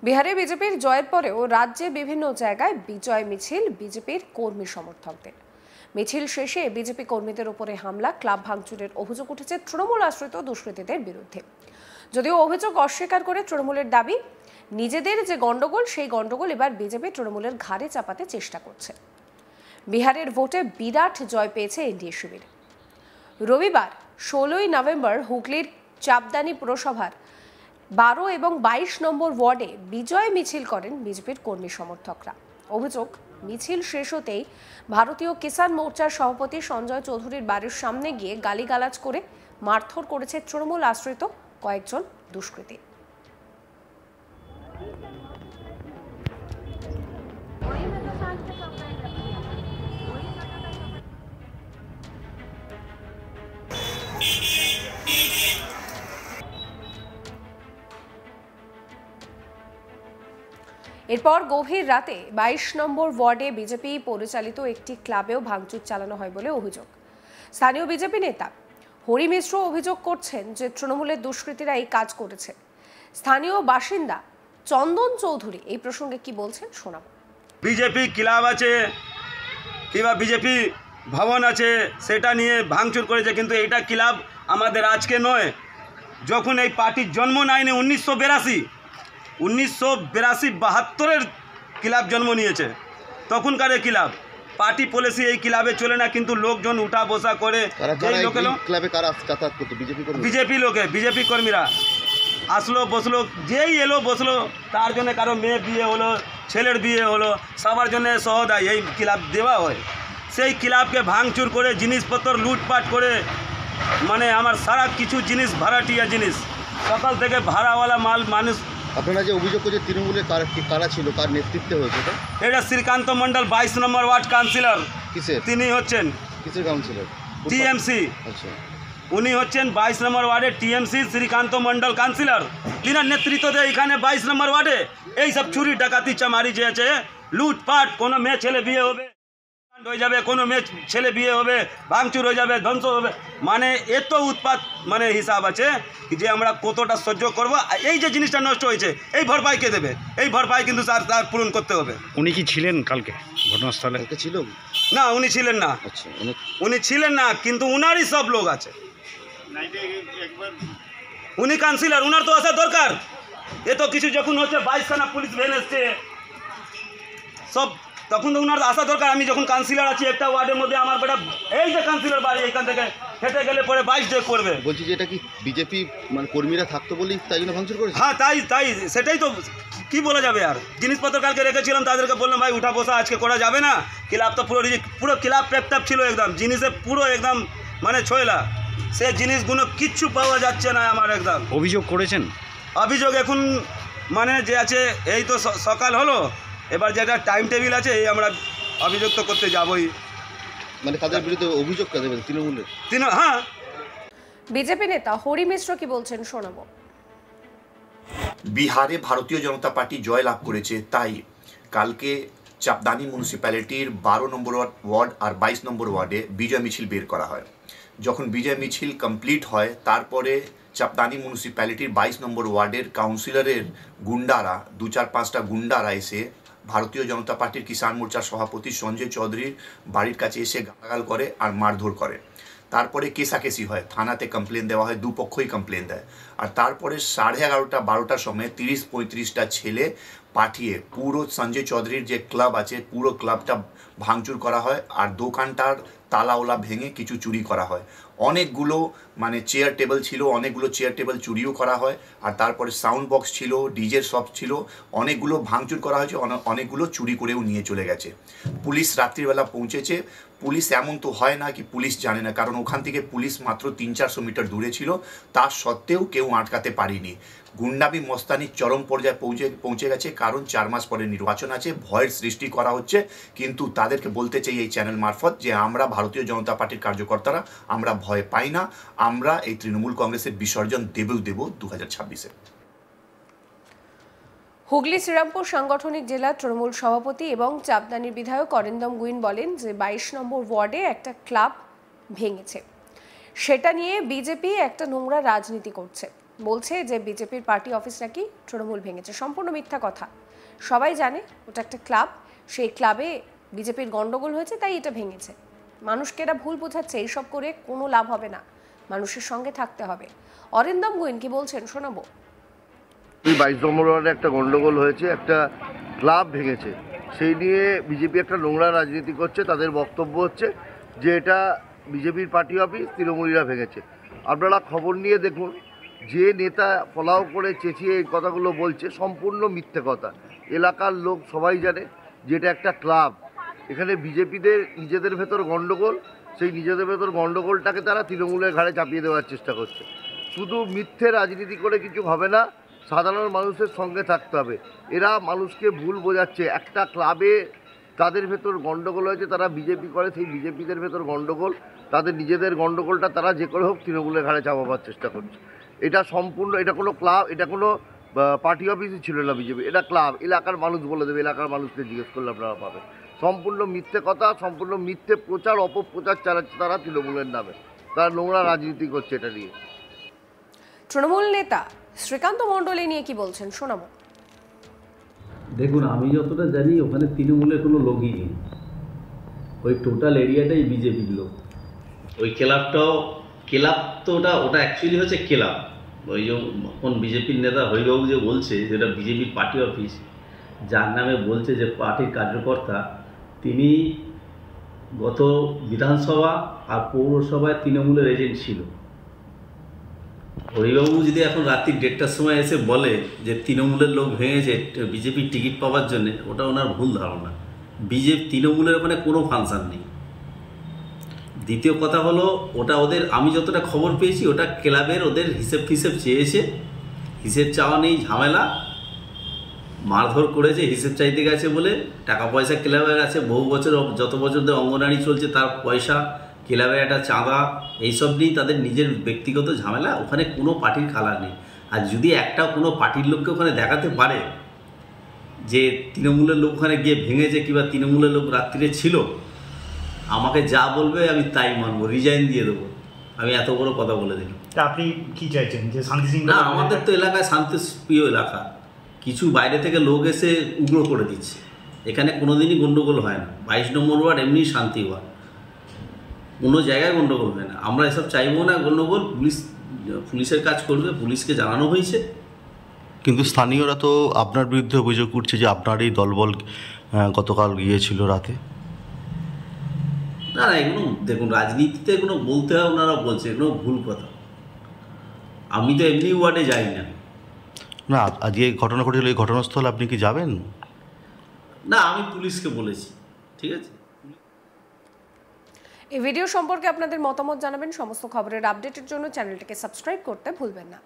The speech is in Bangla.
বিহারে বিজেপির জয়ের পরেও রাজ্যে বিভিন্ন জায়গায় বিজয় মিছিল বিজেপির কর্মী সমর্থকদের। মিছিল শেষে বিজেপি কর্মীদের উপরে হামলা, ক্লাব ভাঙচুরের অভিযোগ উঠেছে তৃণমূল আশ্রিত দুষ্কৃতীদের বিরুদ্ধে। যদিও অভিযোগ অস্বীকার করে তৃণমূলের দাবি, নিজেদের যে গন্ডগোল সেই গন্ডগোল এবার বিজেপি তৃণমূলের ঘাড়ে চাপাতে চেষ্টা করছে। বিহারের ভোটে বিরাট জয় পেয়েছে এনডিএ শিবির। রবিবার 16ই নভেম্বর হুগলির চাপদানি পুরসভার 12 এবং 22 নম্বর ওয়ার্ডে বিজয় মিছিল করেন বিজেপির কর্মী সমর্থকরা। অভিযোগ, মিছিল শেষ হতেই ভারতীয় কিষাণ মোর্চার সভাপতি সঞ্জয় চৌধুরীর বাড়ির সামনে গিয়ে গালিগালাজ করে মারধর করেছে তৃণমূল আশ্রিত কয়েকজন দুষ্কৃতী। এরপর গভীর রাতে 22 নম্বর ওয়ার্ডে বিজেপি পরিচালিত একটি ক্লাবেও ভাঙচুর চালানো হয় বলে অভিযোগ। স্থানীয় বিজেপি নেতা হরি মিশ্র অভিযোগ করছেন যে তৃণমূলের দুষ্কৃতীরা এই কাজ করেছে। স্থানীয় বাসিন্দা চন্দন চৌধুরী এই প্রসঙ্গে কি বলছেন শোনাব। বিজেপি ক্লাব আছে কিংবা বিজেপি ভবন আছে, সেটা নিয়ে ভাঙচুর করেছে, কিন্তু এটা ক্লাব আমাদের আজকে নয়। যখন এই পার্টির জন্ম নেয়নি 1982-72 ক্লাব জন্ম নিয়েছে, তখনকার এই ক্লাব পার্টি পলিসি এই ক্লাবে চলে না, কিন্তু লোকজন উঠা বসা করে। বিজেপি লোকে বিজেপি কর্মীরা আসলো বসলো, যেই এলো বসলো, তার জন্য কারো মেয়ে বিয়ে হলো, ছেলের বিয়ে হলো, সবার জন্য সহদায় এই ক্লাব দেওয়া হয়। সেই ক্লাবকে ভাঙচুর করে জিনিসপত্র লুটপাট করে, মানে আমার সারা কিছু জিনিস ভাড়াটিয়া জিনিস, সকাল থেকে ভাড়াওয়ালা মাল মানুষ। আপনারা যে অভিযোগ করছে তৃণমূলের কারা ছিল, কার নেতৃত্বে হয়েছে এটা শ্রীকান্ত মণ্ডল 22 নম্বর ওয়ার্ড কাউন্সিলর। কিসের? তিনি হচ্ছেন কিসের কাউন্সিলর? টিএমসি। আচ্ছা, উনি হচ্ছেন 22 নম্বর ওয়ার্ডে টিএমসি শ্রীকান্ত মণ্ডল কাউন্সিলর। তিনার নেতৃত্বে এখানে 22 নম্বর ওয়ার্ডে এইসব চুরি ডাকাতি চামারি যে আছে, লুটপাট, কোনো মেয়ে ছেলে বিয়ে হবে হয়ে যাবে, কোনো মেয়ে ছেলে বিয়ে হবে, ভাঙচুর হয়ে যাবে, ধ্বংস হবে, মানে এত উৎপাত মানে হিসাব আছে যে আমরা কতটা সহ্য করব। এই যে জিনিসটা নষ্ট হয়েছে এই ভরপাই কে দেবে? এই ভরপাই কিন্তু তার পূরণ করতে হবে। উনি কি ছিলেন কালকে ঘটনাস্থলে? ছিল না, উনি ছিলেন না। আচ্ছা, উনি ছিলেন না, কিন্তু উনারই সব লোক আছে। উনি কাউন্সিলর, উনার তো আসা দরকার। এত কিছু যখন হচ্ছে, 22 খানা পুলিশ ভ্যান এসছে সব, তখন তো উনার আসা দরকার। আমি যখন কাউন্সিলর আছি একটা ওয়ার্ডের মধ্যে, আমার বেটা এই যে কাউন্সিলর বাড়ি, এখান থেকে হেঁটে গেলে পরে 22 ডে করবে। বলছি যে এটা কি বিজেপি মানে কর্মীরা থাকতো বলেই তাই জন্য ভাঙচুর করেছে? হ্যাঁ, তাই সেটাই তো, কি বলা যাবে আর। জিনিসপত্র কালকে রেখেছিলাম, তাদেরকে বললাম ভাই উঠা বসা আজকে করা যাবে না। ক্লাব তো পুরো ক্লাব প্যাপটাপ ছিল একদম, জিনিসে পুরো একদম মানে ছয়লা। সে জিনিসগুলো কিচ্ছু পাওয়া যাচ্ছে না আমার একদম। অভিযোগ করেছেন? অভিযোগ এখন মানে যে আছে, এই তো সকাল হলো, এবার যেটা টাইম টেবিল আছে এই আমরা অভিযোগ তো করতে যাবই। মানে তাদের বিরুদ্ধে অভিযোগ কে দেবেন? তৃণমূলের? হ্যাঁ। বিজেপি নেতা হরি মিশ্র কি বলছেন শোনাবো। বিহারে ভারতীয় জনতা পার্টি জয় লাভ করেছে, তাই কালকে চাপদানি মিউনিসিপ্যালিটির 12 নম্বর ওয়ার্ড আর 22 নম্বর ওয়ার্ডে বিজয় মিছিল বের করা হয়। যখন বিজয় মিছিল কমপ্লিট হয়, তারপরে চাপদানি মিউনিসিপ্যালিটির 22 নম্বর ওয়ার্ডের কাউন্সিলরের গুন্ডারা, 2-4-5টা গুন্ডারা এসে ভারতীয় জনতা পার্টির কিষাণ মোর্চার সভাপতি সঞ্জয় চৌধুরীর বাড়ির কাছে এসে গালাগাল করে আর মারধর করে। তারপরে কেসাকেসি হয়, থানাতে কমপ্লেন দেওয়া হয়, দুপক্ষই কমপ্লেন দেয়। আর তারপরে 11:30-12টার সময় 30-35টা ছেলে পাঠিয়ে পুরো সঞ্জয় চৌধুরীর যে ক্লাব আছে পুরো ক্লাবটা ভাঙচুর করা হয়, আর দোকানটার তালাওলা ভেঙে কিছু চুরি করা হয়। অনেকগুলো মানে চেয়ার টেবিল ছিল, অনেকগুলো চেয়ার টেবিল চুরিও করা হয়। আর তারপরে সাউন্ড বক্স ছিল, ডিজের শপ ছিল, অনেকগুলো ভাঙচুর করা হয়েছে, অনেকগুলো চুরি করেও নিয়ে চলে গেছে। পুলিশ রাত্রিবেলা পৌঁছেছে। পুলিশ এমন তো হয় না কি পুলিশ জানে না, কারণ ওখান থেকে পুলিশ মাত্র 300-400 মিটার দূরে ছিল, তা সত্ত্বেও কেউ আটকাতে পারেনি। গুন্ডামি মস্তানি চরম পর্যায়ে পৌঁছে গেছে, কারণ 4 মাস পরে নির্বাচন আছে, ভয়ের সৃষ্টি করা হচ্ছে। কিন্তু তাদেরকে বলতে চাই এই চ্যানেল মারফত যে আমরা ভারতীয় জনতা পার্টির কার্যকর্তারা আমরা ভয় পাই না, আমরা এই তৃণমূল কংগ্রেসের বিসর্জন দেব 2026-এ। হুগলি শ্রীরামপুর সাংগঠনিক জেলা তৃণমূল সভাপতি এবং চাপদানির বিধায়ক অরিন্দম গুইন বলেন যে 22 নম্বর ওয়ার্ডে একটা ক্লাব ভেঙেছে, সেটা নিয়ে বিজেপি একটা নোংরা রাজনীতি করছে। বলছে যে বিজেপির পার্টি অফিস নাকি তৃণমূল ভেঙেছে। সম্পূর্ণ মিথ্যা কথা। সবাই জানে ওটা একটা ক্লাব, সেই ক্লাবে বিজেপির গন্ডগোল হয়েছে তাই এটা ভেঙেছে। মানুষকে এরা ভুল বোঝাচ্ছে, এইসব করে কোনো লাভ হবে না, মানুষের সঙ্গে থাকতে হবে। অরিন্দম গোয়েন কি বলছেন শোনাবো। 22 নম্বর ওয়ার্ডে একটা গন্ডগোল হয়েছে, একটা ক্লাব ভেঙেছে, সেই নিয়ে বিজেপি একটা নোংরা রাজনীতি করছে। তাদের বক্তব্য হচ্ছে যে এটা বিজেপির পার্টি অফিস, তৃণমূলীরা ভেঙেছে। আপনারা খবর নিয়ে দেখুন, যে নেতা ফলাও করে চেঁচিয়ে এই কথাগুলো বলছে সম্পূর্ণ মিথ্যে কথা। এলাকার লোক সবাই জানে যে এটা একটা ক্লাব। এখানে বিজেপিদের নিজেদের ভেতর গন্ডগোল, সেই নিজেদের ভেতর গন্ডগোলটাকে তারা তৃণমূলের ঘাড়ে চাপিয়ে দেওয়ার চেষ্টা করছে। শুধু মিথ্যে রাজনীতি করে কিছু হবে না, সাধারণ মানুষের সঙ্গে থাকতে হবে। এরা মানুষকে ভুল বোঝাচ্ছে। একটা ক্লাবে তাদের ভেতর গন্ডগোল হয়েছে, তারা বিজেপি করে, সেই বিজেপিদের ভেতর গন্ডগোল, তাদের নিজেদের গন্ডগোলটা তারা যে করে হোক তৃণমূলের ঘাড়ে চাপাবার চেষ্টা করছে। এটা সম্পূর্ণ, এটা কোনো ক্লাব, এটা কোনো পার্টি অফিসই ছিল না বিজেপি, এটা ক্লাব। এলাকার মানুষ বলে দেবে, এলাকার মানুষকে জিজ্ঞেস করলে আপনারা পাবেন। সম্পূর্ণ মিথ্যে কথা, সম্পূর্ণ মিথ্যে প্রচার, অপপ্রচার চালাচ্ছে তারা তৃণমূলের নামে। তারা নোংরা রাজনীতি করছে এটা নিয়ে। তৃণমূল নেতা শ্রীকান্ত মণ্ডল নিয়ে কি বলছেন শোনাবো। দেখুন, আমি যতটা জানি ওখানে তৃণমূলের কোনো লোকই নেই, ওই টোটাল এরিয়াটাই বিজেপির লোক। ওই ক্লাব তো ওটা অ্যাকচুয়ালি হচ্ছে ক্লাব। ওই যে কোন বিজেপির নেতা হরিবাবু যে বলছে যেটা বিজেপির পার্টি অফিস, যার নামে বলছে যে পার্টির কার্যকর্তা, তিনি গত বিধানসভা আর পৌরসভায় তৃণমূলের এজেন্ট ছিল। হরিবাবু যদি এখন রাত্রি 1:30টার সময় এসে বলে যে তৃণমূলের লোক ভেঙেছে বিজেপির টিকিট পাওয়ার জন্য, ওটা ওনার ভুল ধারণা। তৃণমূলের ওখানে কোনো ফাংশন নেই। দ্বিতীয় কথা হলো, ওটা ওদের, আমি যতটা খবর পেয়েছি, ওটা ক্লাবের ওদের হিসেব চেয়েছে। হিসেব চাওয়া নেই, ঝামেলা, মারধর করেছে, হিসেব চাইতে গেছে বলে। টাকা পয়সা ক্লাবের আছে, বহু বছর, যত বছর ধরে অঙ্গনারী চলছে তার পয়সা, ক্লাবের একটা চাঁদা, এইসব নিয়েই তাদের নিজের ব্যক্তিগত ঝামেলা। ওখানে কোনো পার্টির কালার নেই। আর যদি একটা কোনো পার্টির লোককে ওখানে দেখাতে পারে যে তৃণমূলের লোক ওখানে গিয়ে ভেঙেছে কিংবা তৃণমূলের লোক রাত্রিরে ছিল, আমাকে যা বলবে আমি তাই মানবো, রিজাইন দিয়ে দেবো। আমি এত বড় কথা বলে দিলাম। আপনি কি চাইছেন যে শান্তি না, আমাদের তো এলাকায় শান্তিপ্রিয় এলাকা, কিছু বাইরে থেকে লোক এসে উগ্র করে দিচ্ছে। এখানে কোনোদিনই গণ্ডগোল হয় না। 22 নম্বর ওয়ার্ড এমনি শান্তি ওয়ার্ড, কোনো জায়গায় গণ্ডগোল হয় না। আমরা এসব চাইবো না গণ্ডগোল। পুলিশের কাজ করবে, পুলিশকে জানানো হয়েছে। কিন্তু স্থানীয়রা তো আপনার বিরুদ্ধে অভিযোগ করছে যে আপনারই দলবল গতকাল গিয়েছিল রাতে। না, এগুলো দেখুন, রাজনীতিতে এগুলো বলতে হয়, ওনারা বলছে, এগুলো ভুল কথা। আমি তো এমনি ওয়ার্ডে যাই না। না, আজকে এই ঘটনা ঘটেছিল, এই ঘটনাস্থলে আপনি কি যাবেন? না, আমি পুলিশকে বলেছি। ঠিক আছে। এই ভিডিও সম্পর্কে আপনাদের মতামত জানাবেন। সমস্ত খবরের আপডেটের জন্য চ্যানেলটিকে সাবস্ক্রাইব করতে ভুলবেন না।